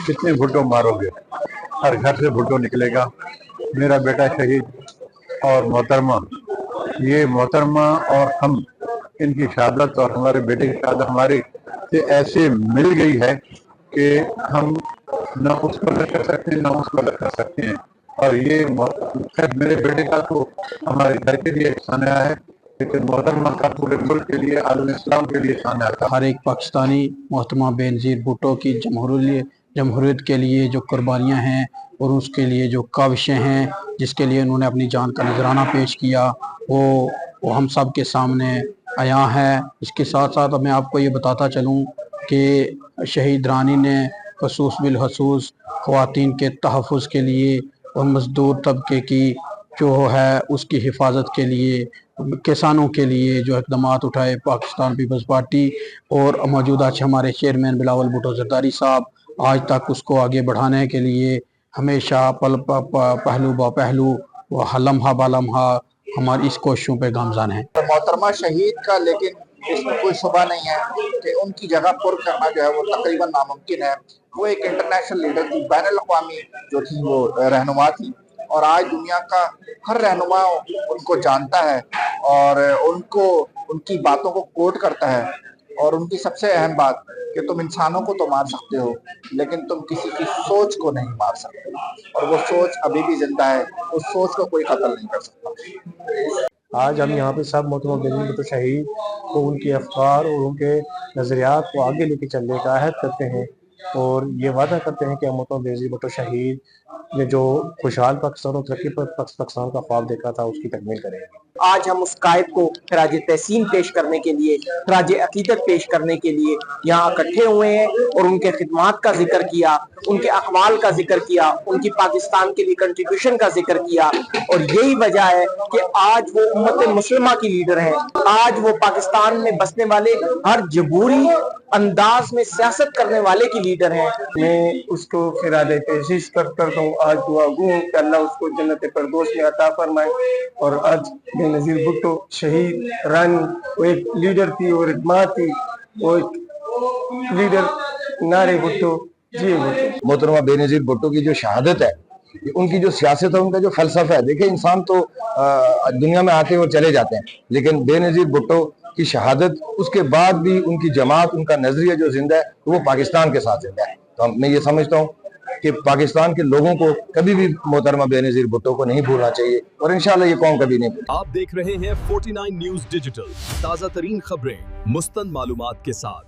कितने भुट्टो मारोगे, हर घर से भुट्टो निकलेगा। मेरा बेटा शहीद और मोहतरमा, ये मोहतरमा और हम, इनकी शहादत और हमारे बेटे की शहादत हमारी से ऐसे मिल गई है कि हम न उसको अलग कर सकते हैं, न उसको अलग कर सकते हैं। और ये खैर मेरे बेटे का तो हमारे घर के लिए एहसान आया है, लेकिन मोहतरमा का पूरे मुल्क के लिए, आलम इस्लाम के लिए एहसान आया था। हर एक पाकिस्तानी मोहतरमा बेनज़ीर भुट्टो की जमहूरियत के लिए जो कुर्बानियाँ हैं और उसके लिए जो काविशें हैं, जिसके लिए उन्होंने अपनी जान का नजराना पेश किया, वो हम सब के सामने आया है। इसके साथ साथ मैं आपको ये बताता चलूँ कि शहीद रानी ने खसूस बिलखसूस ख़वातीन के तहफ़्फ़ुज़ के लिए और मज़दूर तबके की जो है उसकी हिफाजत के लिए, किसानों के लिए जो इक़दामात उठाए पाकिस्तान पीपल्स पार्टी और मौजूदा हमारे चेयरमैन बिलावल भुट्टो ज़रदारी साहब, आज तक उसको आगे बढ़ाने के लिए हमेशा पहलू ब पहलू व लम्हा ब लम्हा हमारी इस कोशिशों पे गामज़ान है। मोहतरमा शहीद का, लेकिन इसमें कोई शुबा नहीं है कि उनकी जगह पुर करना जो है वो तकरीबन नामुमकिन है। वो एक इंटरनेशनल लीडर थी, बैनुल अक़वामी जो थी वो रहनुमा थी, और आज दुनिया का हर रहनुमा उनको जानता है और उनकी बातों को कोट करता है। और उनकी सबसे अहम बात कि तुम इंसानों को तो मार सकते हो, लेकिन तुम किसी की सोच को नहीं मार सकते, और वो सोच अभी भी जिंदा है। उस सोच को कोई कत्ल नहीं कर सकता। आज हम यहाँ पे सब मोहतरमा बेनज़ीर भुट्टो शहीद को उनके अफ़कार और उनके नज़रियात को आगे लेके चलने का अहद करते हैं, और ये वादा करते हैं कि हम मोहतरमा बेनज़ीर भुट्टो शहीद ने जो खुशहाल पाकिस्तान और तरक्की पर पाकिस्तान का ख्वाब देखा था उसकी तकमील करेंगे। आज हम उस कायद को खराज तहसीन पेश करने के लिए, खराज अकीदत पेश करने के लिए यहाँ इकट्ठे हुए हैं और उनके खिदमात का जिक्र किया, उनके अक़वाल का जिक्र किया, उनकी पाकिस्तान के लिए कंट्रीब्यूशन का जिक्र किया। और यही वजह है कि आज वो उम्मत मुस्लिमा की लीडर हैं। आज वो पाकिस्तान में बसने वाले हर जबूरी अंदाज में सियासत करने वाले की लीडर हैं। मैं उसको खिराज तहसीस करता हूँ। आज दुआ गो कि अल्लाह उसको जन्नत फिरदौस में अता फरमाए। और आज बेनज़ीर भुट्टो शहीद रानी, वो एक लीडर थी और एक माँ थी, वो एक लीडर नारे भुट्टो जी भुट्टो। मोहतरमा बेनज़ीर भुट्टो की जो शहादत है, उनकी जो सियासत है, उनका जो फलसफा है, देखिए इंसान तो दुनिया में आते और चले जाते हैं, लेकिन बेनज़ीर भुट्टो की शहादत, उसके बाद भी उनकी जमात, उनका नजरिया जो जिंदा है वो पाकिस्तान के साथ जिंदा है। तो मैं ये समझता हूँ कि पाकिस्तान के लोगों को कभी भी मोहतरमा बेनज़ीर भुट्टो को नहीं भूलना चाहिए, और इंशाल्लाह ये कौम कभी नहीं भूलेगी। आप देख रहे हैं 49 न्यूज़ डिजिटल, ताज़ा तरीन खबरें मुस्तंद मालूमात के साथ।